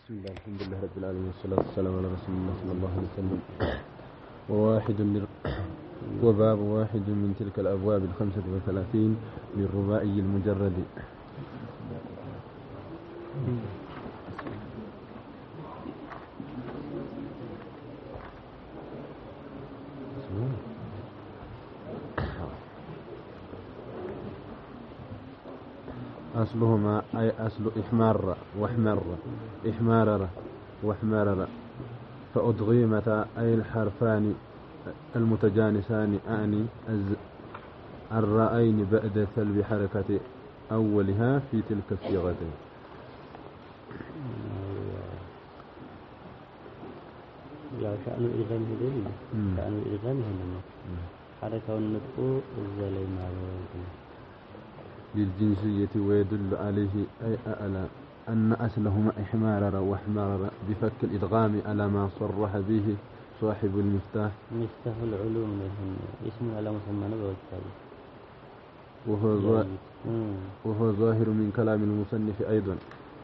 بسم الله الحمد لله رب العالمين والصلاة والسلام على رسول الله صلى الله عليه وسلم. وباب واحد من تلك الأبواب 35 للرباعي المجرد. أصلهما أي أصل إحمار وإحمارر فأدغيمتا أي الحرفان المتجانسان أعني الرأين بعد سلب حركة أولها في تلك الصيغة. لا شأن الإلغام هذول شأن الإلغام هنا حركة النطق الزلي معروف للجنسية ويدل عليه أي أعلى أن أصلهما إحمارر وإحمارر بفك الإدغام على ما صرح به صاحب المفتاح. مفتاح العلوم اسم على مسمى نبوة وهو ظاهر من كلام المصنف أيضا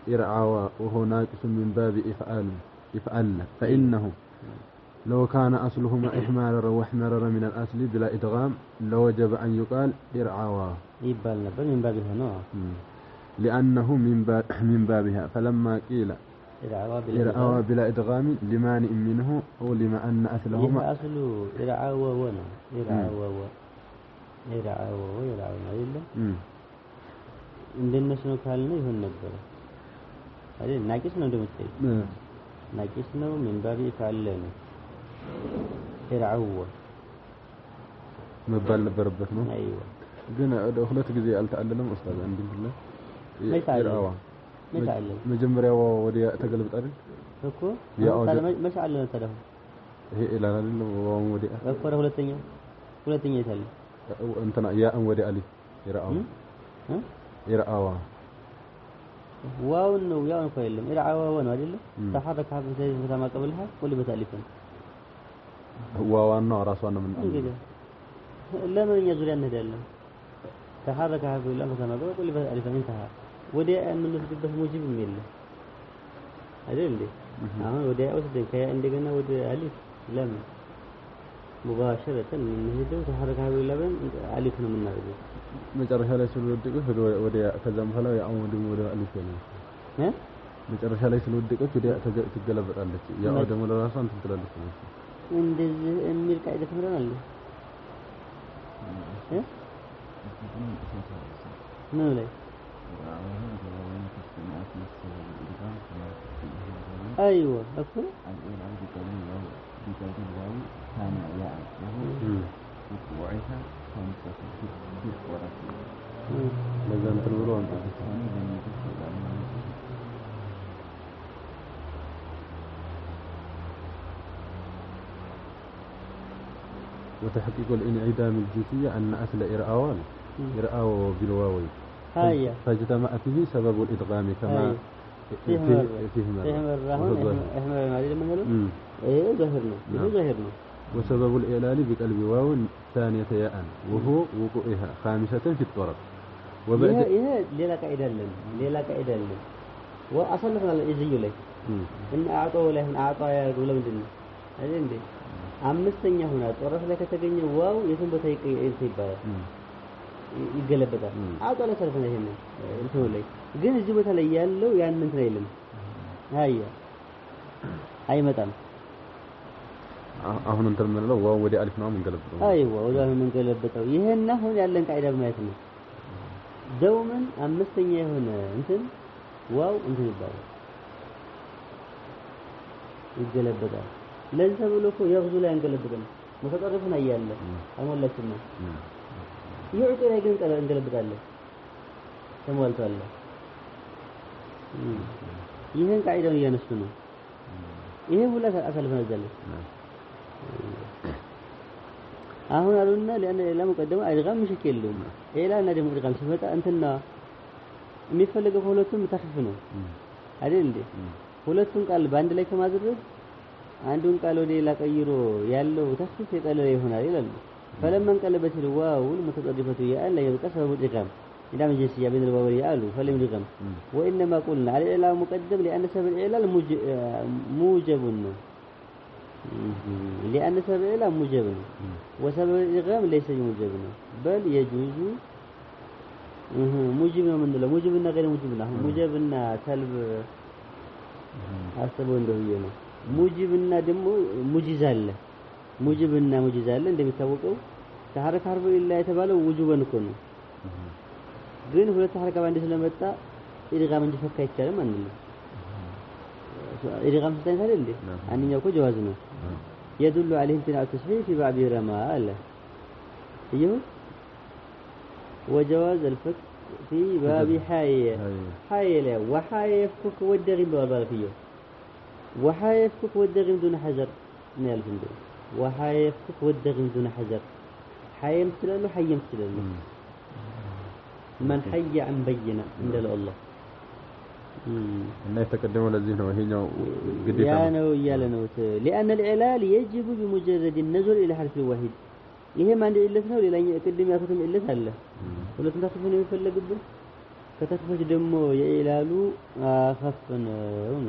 إرعاوا وهو ناقص من باب إفعال فإنه لو كان أصلهما إحمارر وإحمارر من الأصل بلا إدغام لوجب أن يقال إرعاوا يبالنا بل من بابها نوع لأنه من بابها فلما قيل إرعاوا بلا إدغام لمانع منه أو لما أن أصلهما أصل إرعاوا ونا إرعاوا إلا عندنا شنو كالنا يهون نبرة هذه ناقصنا دمتي ناقصنا من باب إفعال لنا إرعاوا مبال نبربتنا أيوة جنا أخلت جزء ألتعلم أستاذ عندي بالله ما يتعلم مجمريا ودي تقلبت أرد أكو يا ما شعلنا ترى هي إلى لله وودي أكبر ولا تنيا يتعلم أنتنا يا أم ودي علي يرعاوا واو إنه يا أم فيلم يرعاوا وانا أدله تحرك حرف زي ما قبلها واللي بتألفن واو أنه راسنا من كده لا من يزول أنه دله تحرك حرف الله مثلا قبل واللي بتألفن انتهى ودي من نسبة موجب ميله هذا اللي ودي أوصل كيا عندنا ودي ألف لم مباشرة من هذا تحرك حرف الله بين ألفنا من نارده مجرد ليس الودق ودي كذا مثلا يا أم ودي ألف يعني مجرد ليس الودق ودي تقلب ألف يا أدم ولا راسان تقلب ألف عند المير كائدة مرنا له نو لي أيوة أكو لازم تنورون وتحقيق الانعدام الجنسية أن أصل إرعاوا بالواوي فاجتمع فيه سبب الإدغام كما فيهم الرهون إحنا ما ندري من له إيه ظهرنا وسبب الإعلال بقلب واو ثانية ياء وهو وقوعها خامسة في الطرف وبعد ليلا كائدة لنا وأصلا إحنا الإزيو لك إن أعطوا له يا ولا مدري هذا عندي أمستني هنا طرف لك تجيني واو يسمى بتاعي يسيبها يقلبها أعطوا له صرفنا هنا إنتوا لك جن الجبهة اللي يالله يعني من تريلم هاي متى أهون أنت من الله واو ودي ألف نوع من قلب أيوة وده من قلب بتاعه يهنا هون يالله كائدة ما يسمى دوما أمستني هنا إنتن واو إنتن الباو يقلب بتاعه لازم تقولوا كو يغزو لا ينقلب بتاعه متطرفنا يالله أمول لا سمع يعطي لا ينقلب بتاعه سموال الله ይሄን ቃይዳው እያነሱ ነው ይሄ ሁላ አሳልፈን ዘለ አሁን አሉና ለመቀደም አይድጋም ምሽክ የለውም ኢላና ደግሞ አይድጋም ሲመጣ እንትና የሚፈልገው ሁለቱም ተخف ነው አይደል እንዴ ሁለቱን ቃል በአንድ ላይ ከማድረግ አንዱን ቃል ወደ ሌላ ቀይሮ ያለው ተخف የቀለለ ይሆናል ይላል فلما انقلبت الواو المتطرفة يا لا يبقى سبب الإدغام إذا من جنسية بين الواوية قالوا فلم يدغم وإنما قلنا الإعلام مقدم لأن سبب الإعلان موجب لأن سبب الإعلام موجب وسبب الإدغام ليس موجب بل يجوز موجبنا من الله موجبنا غير موجبنا موجبنا سلب أسبوع عنده موجبنا دم مجزالة موجبنا مجزالة عندما يتوقعوا تحرك حرف إلا يتبالو وجوبا نكون ግን ሁለት ሐረካ ባንድ ስለመጣ ኢድጋም እንዲፈካ ይቻላል ማለት ነው ኢድጋም ስታይ አይደል አንኛው እኮ ጀዋዝ ነው يدل عليه امتناع التصحيح في باب رما الله ايوه وجواز الفك في باب حي لا وحي يفك والدغم بالبالفيه وحي يفك والدغم دون حجر من الفندق وحي يفك والدغم دون حجر حي يمثله حي يمثله من حي عن بينه عند الله እና የተቀደመው ለዚህ ነው ይሄኛው ግዴታ ያ ነው እያለ ነው لأن العلال يجب بمجرد النظر إلى حرف واحد ይሄም አንድ ኢለት ነው ሌላኛው ቅድም ያልኩትም ኢለት አለ ሁለቱም ታክፈው ነው የሚፈልግብን ከተክፈች ደግሞ የኢላሉ አخف ነው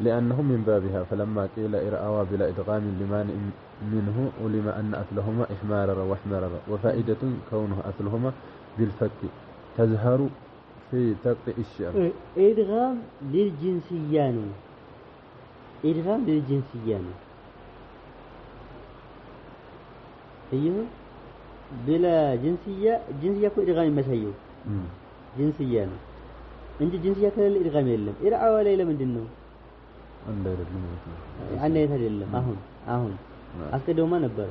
لأنه من بابها فلما قيل إرعاوا بلا إدغام لمانع منه ولما أن أصلهما إحمارر واحمرر وفائدة كونه أصلهما بالفك تظهر في تقطيع الشعر إدغام للجنسيان إدغام للجنسيان أيوه بلا جنسية كو إدغام مسيو جنسيان እንጂ ጅንስያ ከሌለ ኢድጋም የለም ኢርዓዋ ላይ ለምንድን ነው አንድ አይደለም አንድ አይደለም አሁን አስቀደውማ ነበር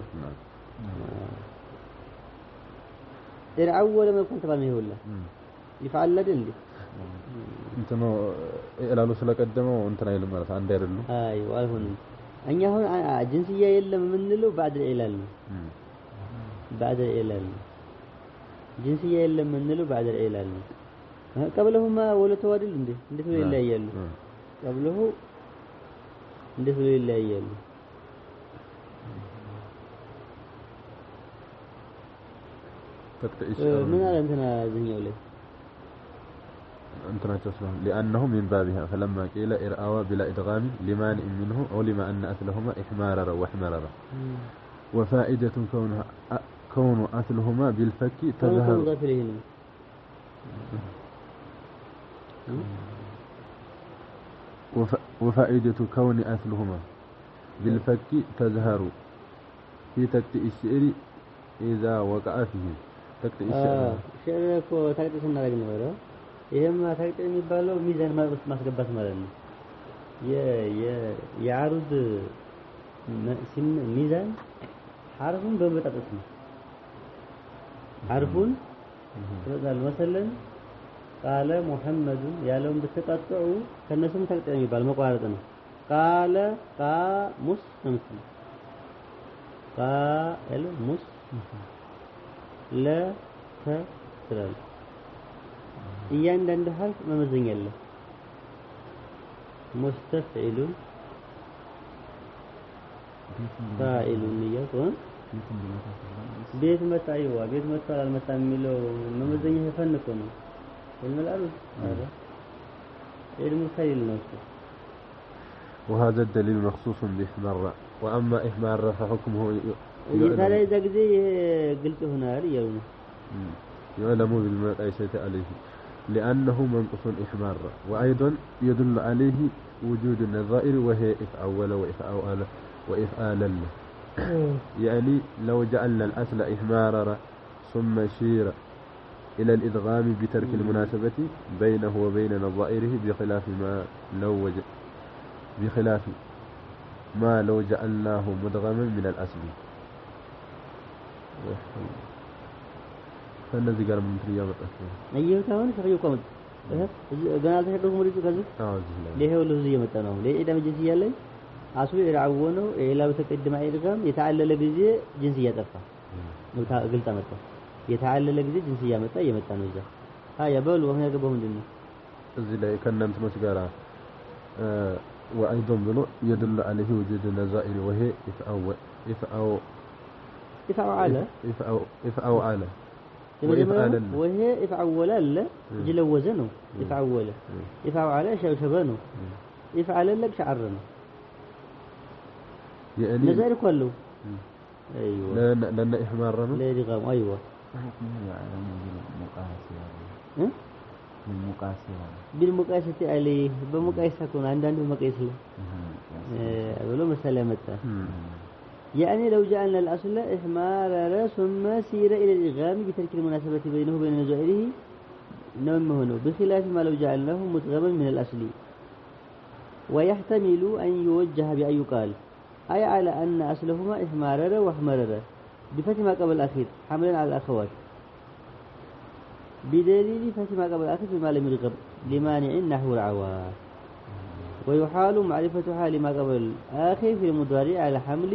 ኢርዓዋ ለምን ተባለ ይሁላ ይፋል አይደል እንትኑ ኢላሉ ስለቀደመው እንትን አይልም ማለት አንድ አይደለም አይው አይሆንም እኛ አሁን ጅንስያ የለም የምንለው بعد الإعلال ነው بعد الإعلال ጅንስያ የለም የምንለው بعد الإعلال ነው قبلهما ولا توادل እንዴት ነው ይለያያሉ قبله እንዴት ነው ይለያያሉ ምን አለ እንትና ዝኛው ላይ انتنا تسلم لأنه من بابها فلما قيل إرعاوا بلا إدغام لمانع منه علم أن أصلهما إحمارر واحمرر وفائدة كون أصلهما بالفك تظهر وفائدة كون أصلهما بالفك تظهر في تقطيع الشعر إذا وقع فيه تقطيع الشعر شعر እኮ ታቅጥ ስናደርግ ነው ይሄማ ታቅጥ የሚባለው ሚዛን ማስገባት ማለት ነው የአሩድ ሚዛን ሐርፉን በመጣጣት ነው ሐርፉን ተዛል መሰለን ቃለ ሙሐመድ ያለውን በተቀጠዑ ከነሱም ታቅጥ የሚባል መቋረጥ ነው ቃለ ሙስ ነው ቃለ ሙስ ለ ተስራል እያንዳንዱ ሐርፍ መመዘኛ አለ ሙስተፍዒሉን ፋኢሉን ይያቆን ቤት መጣይዋ ቤት መጣል አልመጣም የሚለው መመዘኛ ተፈንቆ ነው الملعب هذا علم الخيل نفسه وهذا الدليل مخصوص بإحمار وأما إحمار فحكمه يتالي إذا قزي قلت هنا يعلم بالمقايسة عليه لأنه منقص إحمار وأيضا يدل عليه وجود النظائر وهي إفعول وإفعال يعني لو جعلنا الأصل إحمارر ثم شير إلى الإدغام بترك المناسبة بينه وبين نظائره بخلاف ما لو جعلناه مدغما من الأصل فالنذي قال من تريا متأثر أيوه كمان شغيو كمان قنال تحدث مريض كذا ليه هو اللي زي متناهم ليه إذا مجنسية لي أصله يرعونه إلا بتقدم على الإدغام يتعلل بزي جنسية تفا قلت متى يتعلل ጊዜ ጅንስያ መጣ የመጣ ነው እዛ ያበሉ ወህነ ያገባው ምንድነው እዚህ ላይ ከእናንተ ነው ጋራ وأيضا بنو يدل عليه وجود النظائر وهي إفعو على وهي يفعول لا جلوزه نو يفعول يفعل شبه نو يفعل لك شعرنا يعني نزل كله ايوه لان احمارنا لا يدغم ايوه بالمقاسة عليه بمقاسة كون عندنا بمقاس له أقوله مسألة متى يعني لو جعلنا الأصل إحمار ثم سير إلى الإدغام بترك المناسبة بينه وبين نزائره نوم هنا بخلاف ما لو جعلناه مدغما من الأصل ويحتمل أن يوجه بأن يقال أي على أن أصلهما إحمار وإحمار بفتح ما قبل الأخير حملا على الأخوات بدليل فتح ما قبل الأخير بما لم يرغب لمانع نحو العوار ويحال معرفة حال ما قبل الآخر في المضارع على حمل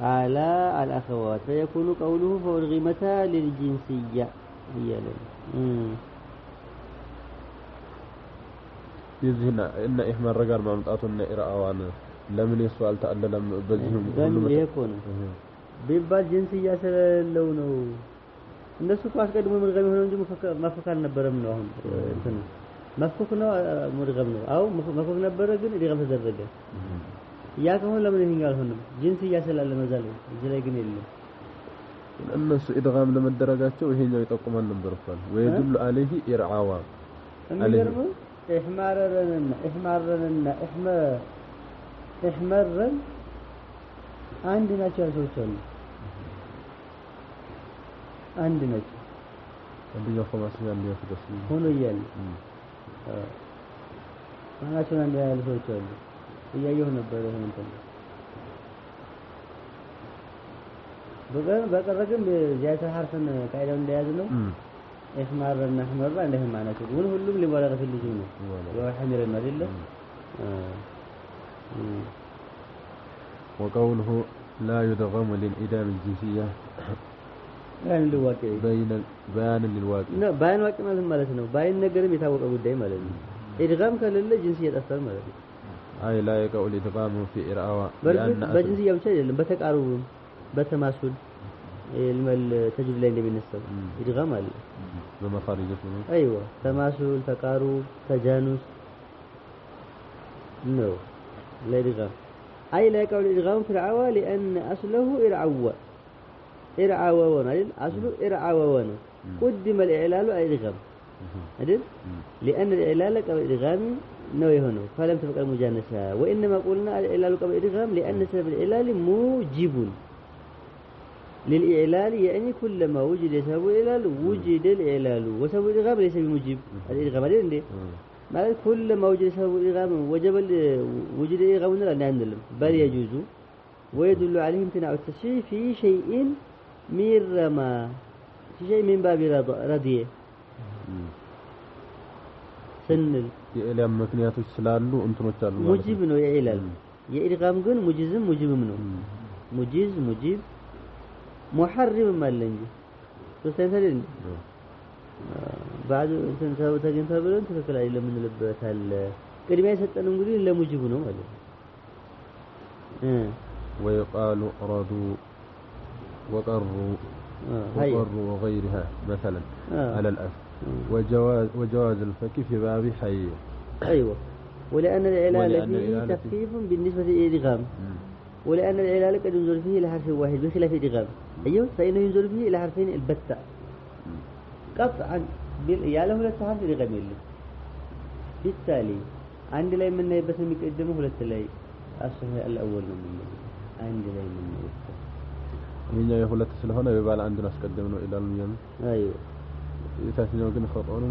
على الأخوات فيكون قوله فأرغمتا للجنسية هي يزهنا إن إحمال رجال ما متأتون إرعاوانا لمن يسوال تألم بزهم دم يكون بيبال جنسية سلونه الناس كواش قدموا مرغم هنا نجي ما فكر نبرة منه هم ما فكرنا مرغم منه أو ما فكر نبرة جن إذا غمز الرجال يا كمان لمن يهنجال هنا جنسية سلالة مزالو جلاي جنيله الناس إذا غام لما الدرجات شو هي جاي تقوم النمبر فان ويدل عليه إرعاوا عليه إحمارا عندنا شو عندنا عندنا خمس يوم ياخذ اسمه هنا يلا أنا شو عندي على سويتشل هي يهون بره هون تاني بقى رقم زيادة حرفنا كايدا من ديازنو إحمارنا عندهم معنا كده ونقولهم لبالغ في اللزوم وحمر المريلة وقوله لا يدغم للإدام الجنسية بيان للواقع بيان للواقع لا بيان واقع مالتنا باين نجرم يتابع أبو الدين مالتنا إدغام كان لله جنسية أثر مالتنا أي لا يقع الإدغام في إرعاوة بجنسية بشيء بتكعرو بتماسل التجربة اللي بالنسبة إدغام على بمخارج أيوة تماسل تقارب تجانس نو لا إدغام أي لا يقع الإدغام في العوى لأن أصله إرعاوة أصله إرعاوة قدم الإعلال على الإدغام لأن الإعلال قبل الإدغام نوي هنا فلم تبقى المجانسة وإنما قلنا الإعلال قبل الإدغام لأن سبب الإعلال موجب للإعلال يعني كلما وجد سبب الإعلال وجد الإعلال وسبب الإدغام ليس بموجب الإدغام ليه ما كلما وجد سبب الإدغام وجب وجد الإدغام لا نعلم بل يجوز ويدل عليه امتناع التشريع في شيء من باب رضيه سنل የኢላም ምክንያቶች ስላሉ እንትኖች አሉ ሙጂብ ነው የኢላል የኢድጋም ግን ሙጂብም ነው ሙጂብ ሙሐሪም አለ እንጂ ተሰንተልን بعد እንትን ተገኝታ ብለን ትክክል አይደለም እንልበታል ቅድሚያ የሰጠነው እንግዲህ ለሙጂብ ነው ማለት ነው ويقال رضوا وقروا وغيرها مثلا على الأصل وجواز الفك في باب حي أيوة ولأن العلال فيه تخفيف بالنسبة للإدغام ولأن العلال قد ينزل فيه إلى حرف واحد بخلاف الإدغام أيوة فإنه ينزل فيه إلى حرفين البتة قطعا يا له لا حرف الإدغام بالتالي عندي لا من بس المقدمه ولا تلاقي الصحيح الأول من عندي لا من እኛ የሁለት ስለሆነ በባለ አንድ ነው አስቀድመው ኢላል ነው አይዮ የታችኛው ግን خطأ ነው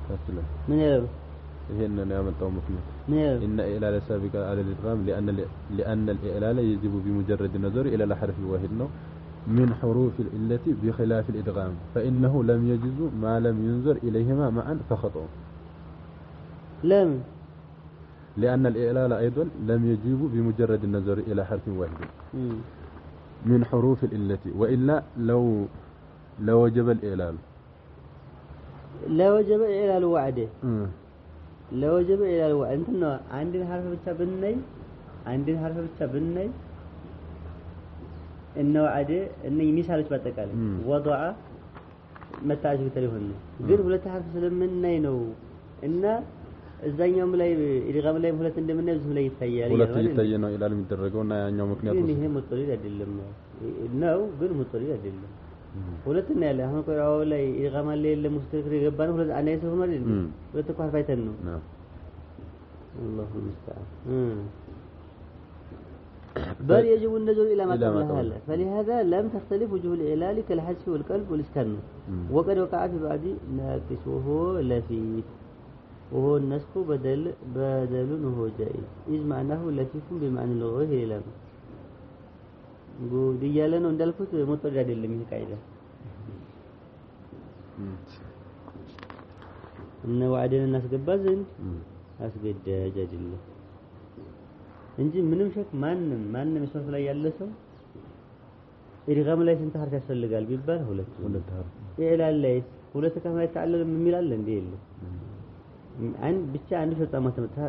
ታችለ ምን ያለው ይሄንን ያመጣው ምክንያት ان الى سابق على الادغام لان الاعلال يجب بمجرد النظر الى الحرف الواحد ነው من حروف العله بخلاف الادغام فانه لم يجوز ما لم ينظر اليهما معا فخطأ لم لان الاعلال ايضا لم يجب بمجرد النظر الى حرف واحد من حروف الإلة وإلا لو وجب الإعلال لو وجب الإعلال وعده لو وجب الإعلال وعده أنتنا عندنا حرف بتشابني إنه عادي إنه يميسالش بتقال وضع متاج بتليفون غير ولا تعرف ስለምናይ ነው እና እዛኛውም ላይ ኢድጋም ላይ ሁለት እንደምናይ ዝም ላይ ይታያል ሁለት ይታየ ነው ይላል የሚደረገውና ያኛው ምክንያቱ ይሄ ሙጥሪድ አይደለም ነው ግን ሙጥሪድ አይደለም ሁለት እና ያለ አሁን ቆራው ላይ ኢድጋም ላይ የለም ሙስተክር የገባን ሁለት አናይ ሰው ማለት ነው ሁለት እኮ አርፋይተን ነው الله المستعان بل يجب النظر إلى ما قبلها فلهذا لم تختلف وجوه الإعلال كالحذف والقلب والإسكان وقد وقع في بعض ناقص وهو لفيف وهو النسخ بدل وهو جائز إذ معناه لفيف بمعنى اللغوي إعلام ديالا وندلفت مطرد اللي قاعدة إن وعدنا الناس قبازن أسجد جدل እንጂ ምንም ሸክ ማንም ሶፍ ላይ ያለ ሰው ኢድጋም ላይ ስንት ሐርፍ ያስፈልጋል ቢባል ሁለት ሐርፍ ኢዕላል ላይ ሁለት ከማ ይተዓለል ምን ይላል እንዴ የለም አንድ ብቻ አንድ ሸርጣ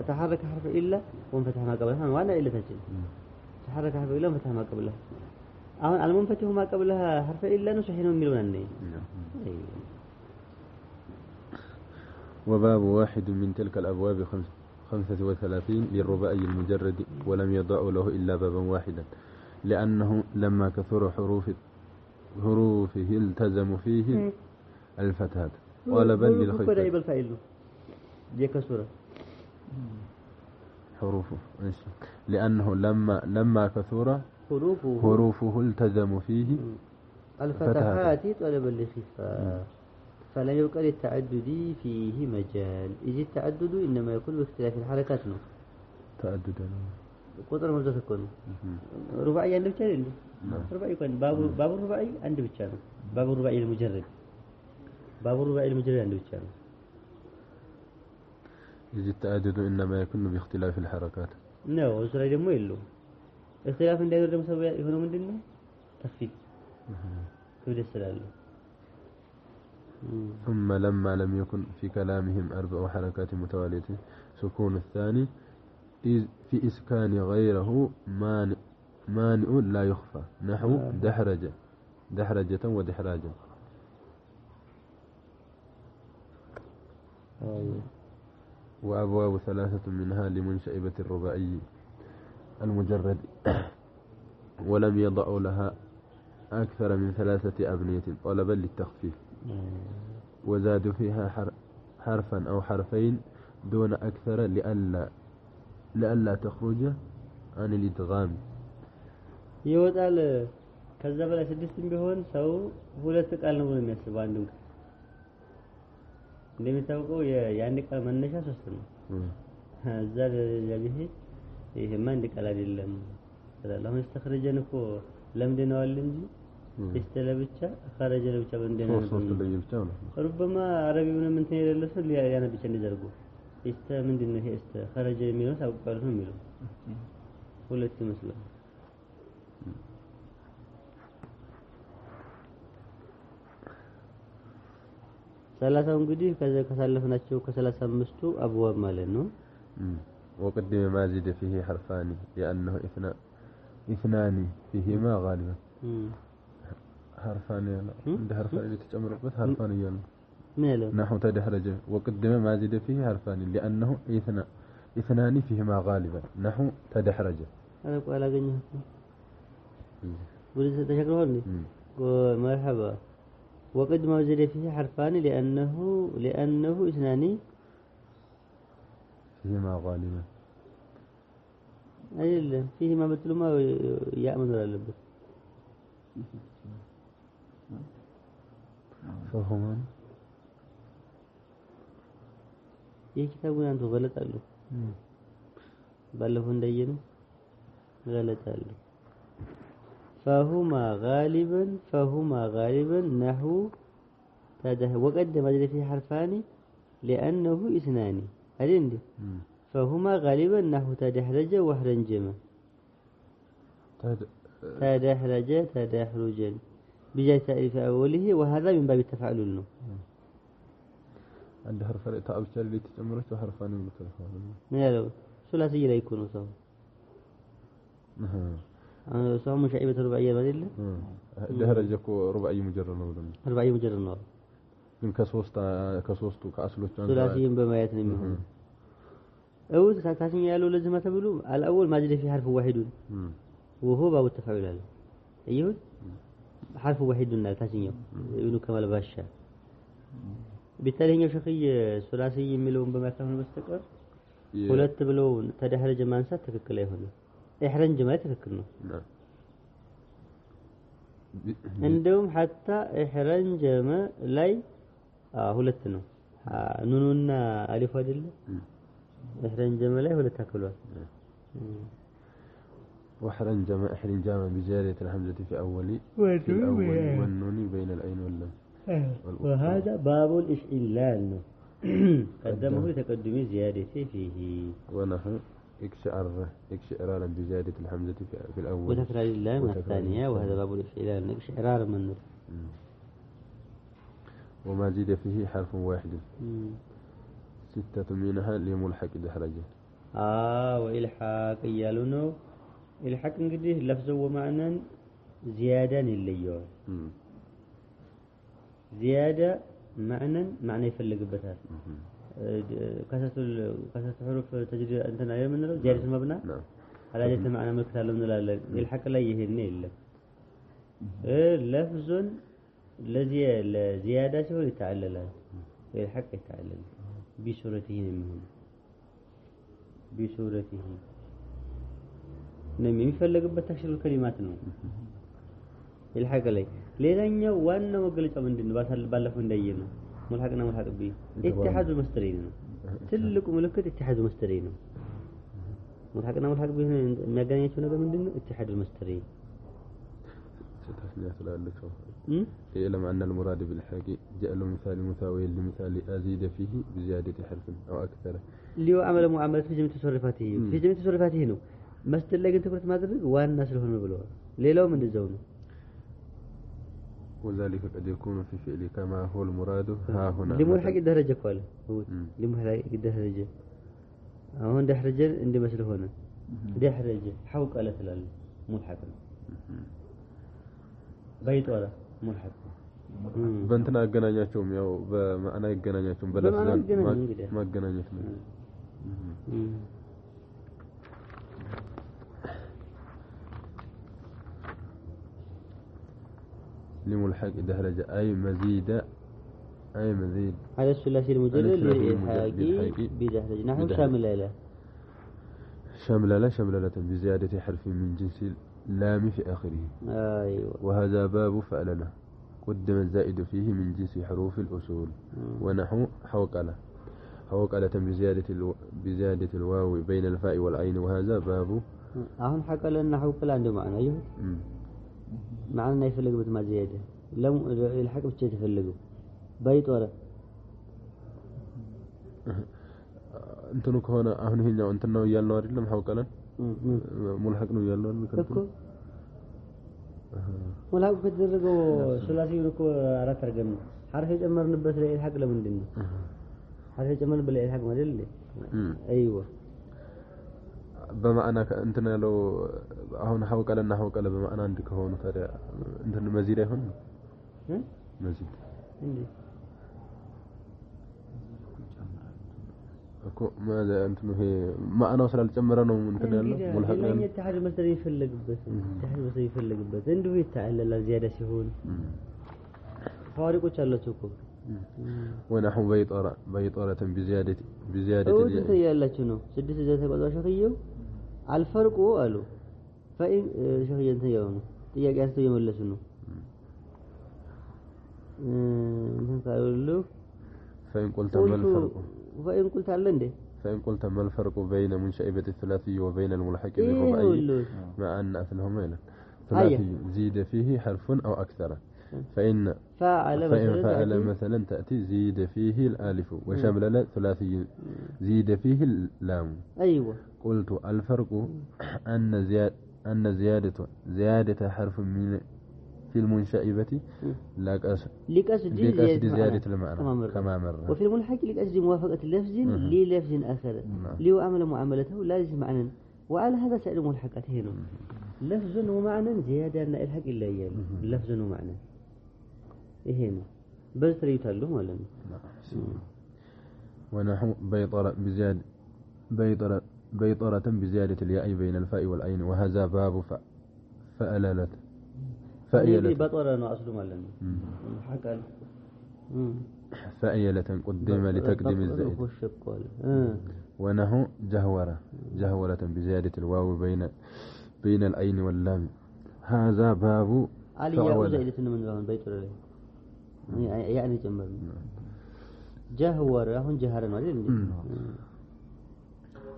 ተሐረከ ሐርፍ ኢላ ወንፈተህ ما قبلها ዋና ኢለታችን ተሐረከ ሐርፍ ኢላ ወንፈተህ ما قبلها አሁን አልሙንፈተሁ ما قبلها ሐርፍ ኢላ ነው صحيح ነው የሚሉን ነው وباب واحد من تلك الأبواب 35 للرباعي المجرد ولم يضع له إلا بابا واحدا لأنه لما كثر حروفه التزم فيه الفتحات غالبا للخفة حروفه لأنه لما كثر حروفه التزم فيه الفتحات طلبا للخفة فلا يقال التعدد فيه مجال إذ التعدد إنما يكون باختلاف الحركات تعدد قطر مبزة تكون رباعي عنده بتشان رباعي يكون باب الرباعي عنده بتشان باب الرباعي المجرد باب الرباعي المجرد عنده بتشان إذ التعدد إنما يكون باختلاف الحركات نعم وصل يدمو يلو اختلاف من داير مسوي يكونوا من دينه تخفيف كبد السلال ثم لما لم يكن في كلامهم 4 حركات متوالية سكون الثاني في إسكان غيره مانع لا يخفى نحو دحرجة ودحراجة وأبواب 3 منها لمنشئبة الرباعي المجرد ولم يضع لها أكثر من 3 أبنية طلبا للتخفيف وزادوا فيها حرفا أو حرفين دون أكثر لألا تخرج عن الإدغام يوضال ከዛ በላይ 6 ቢሆን ሰው ሁለት ቃል ነው የሚያስበው አንዱን እንደሚታወቀው የአንድ ቃል መነሻ 3 ነው እዛ ለዚህ ይሄማ አንድ ቃል አይደለም ስለዚህ መስተخرجን እኮ ለምደናል እንጂ استلبቻ خرج ለብቻ በእንደነ ربما عربي ምንም እንትን የሌለው ሰው ያን ብቻ እንደዘርጉ እስተ ምንድነው ይሄ እስተ خرج የሚለው ሳውቃሉ ነው የሚለው ሁለት ይመስላል ሰላሳው እንግዲህ ከዛ ከሳለፍናቸው ከ35ቱ አብዋብ ማለት ነው وقدم ما زيد فيه حرفان لأنه اثنان فيهما غالبا حرفان يلا عند حرفان اللي تجمرበት حرفان يلا ماله نحو تدحرج وقدم ما زيد فيه حرفان لأنه اثنان فيهما غالبا نحو تدحرج انا قال اغنيه ولسه تشكروني مرحبا وقد ما زيد فيه حرفان لأنه اثنان فيهما غالبا أيلا فيهما مثل ما يأمن للبس فهما ይህ ኪታቡን አንተ ገለጣሉ ባለፈው እንደየነው ገለጣሉ فهما غالبا نحو وقدم في حرفان لأنه اثنان عندي فهما غالبا نحو تدحرج وحرنجم تدحرجا بجاء تأليف أوله وهذا من باب التفاعل له عند حرف الإتاء بالتالي اللي تتمرت وحرفان المتلفون لا ثلاثي لا يكون سوا سواء منشئبة رباعية ولا لا دهرجة رباعي مجرد نودم رباعي مجرد نور من كسوستو كأصله ثلاثيين بما يتنمهم أو تاسين يالو لازم تبلو الأول ما جري في حرف واحد وهو باب التفاعل هذا أيوه حرف واحد لا تاسين يقولوا كمال باشا بالتالي هنا شخي ثلاثي يملون بما كانوا مستقر ሁለት ብለው ተደህረጀ ማንሳት ትክክል አይሆንም ኢህረንጅ ማለት ትክክል ነው እንደውም حتى ኢህረንጅ ላይ ሁለት ነው ኑኑና አሊፍ አይደለ ኢህረንጅ ላይ ሁለት አክሏል وحرنجم إحرنجاما بزيادة الحمزة في أول والنون بين العين واللام وهذا باب الإشعلال قدمه لتقدم زيادة فيه ونحو إكشعرارا بزيادة الحمزة في الأول وتكرار اللام الثانية وهذا باب الإشعلال إكشعرار من وما زيد فيه حرف واحد ستة منها لملحق دحرجة وإلحاق يالونه إلحاق انقديه لفظه ومعنى زيادة الليون زيادة معنى يفلق بتاعه كسرت حروف تجري أنتنا أيام من زيادة المبنى على جهة معنى مكتال من الحق لا يهني إلا لفظ الذي زيادة هو يتعلل الحق يتعلل بصورته منهم بصورته نمي يفلق بتكشف الكلمات نو الحق لي ليلانيا وانا مغلطه ምንድነው ባለፈው እንዳየነው ملحقنا ملحق بي اتحاد المصدرين ነው ትልቁ ምልክት اتحاد المصدرين ነው ملحقنا ملحق بي የሚያገናኛቸው ነገር ምንድነው اتحاد المصدرين ستثنيات لعلكم يعلم أن المراد بالحق جعل مثال مساوي لمثال أزيد فيه بزيادة حرف أو أكثر ليو عمل معاملة في جميع تصرفاته في جميع تصرفاته ነው مصدر ላይ ግን ትኩረት ማድረግ ዋና ስለሆነ ብለዋል ሌላው ምን እንደዛው ነው وذلك قد يكون في فعل كما هو المراد ها هنا لملحق الدرجة قال هو لملحق الدرجة هون دحرجة عندي مثل هنا دحرجة حوق على تلال ملحق بيت ولا ملحق بنتنا አገናኛቸውም ያው በማዕና ይገናኛቸውም በለፍዛን ማገናኘት ነው لملحق دهرجة أي مزيد هذا الثلاثي المجرد للحاقي بدهرجة نحو شاملة بزيادة حرف من جنس اللام في آخره أيوة وهذا باب فعلنا قدم الزائد فيه من جنس حروف الأصول ونحو حوقلة بزيادة الواو بين الفاء والعين وهذا باب أهم حكى لنا حوقلة عنده معنى أيوه معنى يفلق بما زيادة لم الحق بتشي تفلقه بيت ولا انتو كهنا اهن هنا انتو يالنا አይደለም حوقلا ملحق ነው ያለው እኮ ملحق ከተደረገው ثلاثي ነው እኮ አራት አርገን حرف የጨመርንበት ላይ الحق ለምንድን ነው حرف የጨመርንበት ላይ الحق ማለት ነው ايوه በማዕና እንትን ያለው አሁን ሐውቀለና ሐውቀለ በማዕና አንድ ከሆኑ ታዲያ እንትን መዚድ አይሆን መዚድ እንዴ እኮ ማለ እንትን ይሄ ማዕናው ስላልጨመረ ነው እንትን ያለው ሙልሐቅ ነው اتحاد المصدر يفلقበት اتحاد المصدر يفلقበት እንዲሁ ይታለላ زياده ሲሆን ፋሪቆች አላቸው እኮ ونحو بيطرة بزيادة انت ያላችሁ ነው ስድስት ዘተ ቆጣው ሸክየው አልፈርቁ አሉ فإن ሸክየ እንት ያው ነው ጥያቄ አንስተው እየመለሱ ነው እንትን ካሉ فإن قلت ما الفرق فإن قلت አለ እንዴ فإن قلت ما الفرق بين منشئبة الثلاثي وبين الملحق بالرباعي مع أن أصلهما ثلاثي زيد فيه حرف أو أكثر فإن فعل مثلا تأتي زيد فيه الألف وشمل ثلاثي زيد فيه اللام أيوة قلت الفرق أن زيادة حرف من في المنشئبة لقصد زيادة المعنى كما مر وفي الملحق لقصد موافقة لفظ للفظ آخر ليعمل معاملته لا يجب معنى وعلى هذا سائر الملحقات هنا لفظ ومعنى زيادة أن الحق إلا يال لفظ ومعنى إيه هنا بس تريد له ولا ونحو بيطرة بزيادة الياء بين الفاء والعين وهذا باب فأللت بطرة أصله مالنا حكى فأيلة قدم لتقديم الزائد ونحو جهورة بزيادة الواو بين العين واللام هذا باب علي زائدة من ذهن بيطرة يعني جمر جهور هون جهرا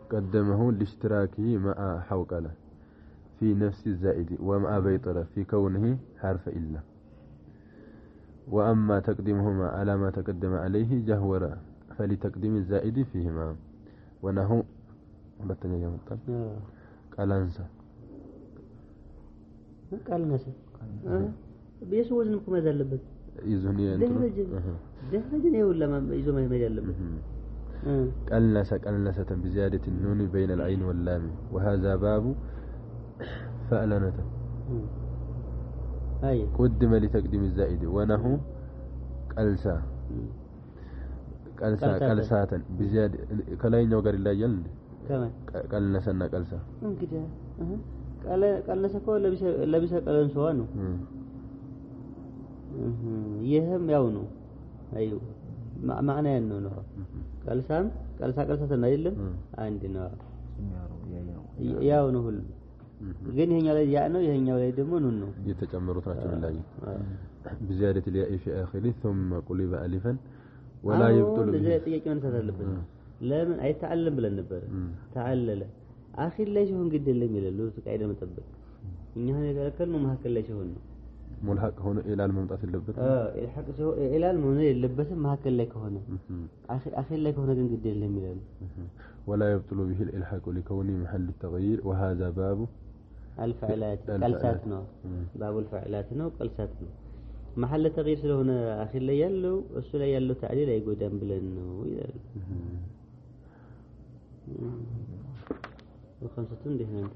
قدمه لاشتراكه مع حوقلة في نفس الزائد ومع بيطرة في كونه حرف إلا وأما تقديمهما على ما تقدم عليه جهور فلتقديم الزائد فيهما ونحو بتنيا مطلب قالنسا بيش وزنكم هذا اللبس يزهني دهرجن ولا ما يزو ما يجلب قلنسة بزيادة النون بين العين واللام وهذا باب فألنة قدم لتقديم الزائد ونحو قلسات بزيادة كلاين وقر الله يلد كمان قلنسنا قلسا كده قلنسا كو لبس قلنسوانو يهم ياونو ايوه معنى انه ነው ቀልሳ አይደለም አንድ ነው ያው ነው ሁሉ ግን ይሄኛው ላይ ያ ነው ይሄኛው ላይ ደግሞ ነው እየተጨመሩት ናቸው بالله بزيادة الياء في آخره ثم قلب ألفا ولا يبطل زي ጥያቄውን ተሰለበት ለምን አይተዓለም ብለን ነበር ተዓለለ አኺር ላይ ሲሆን ግድ የለም ይላሉ ተቃይደ መጠበቅ እኛ የከለከልነው መሐከል ላይ ሲሆን ነው ملحق هنا إلى الممطات اللبت الحق سو إلى الممطات اللبت ما هكذا لك هنا آخر لك هنا جن جدا لميلان ولا يبطل به الإلحاق لكونه محل التغيير وهذا باب الفعلات قلساتنا باب الفعلاتنا وقلساتنا محل التغيير سله هنا آخر لي يلو السلا يلو تعليل يقول دم بلنه وخمسة ده هنا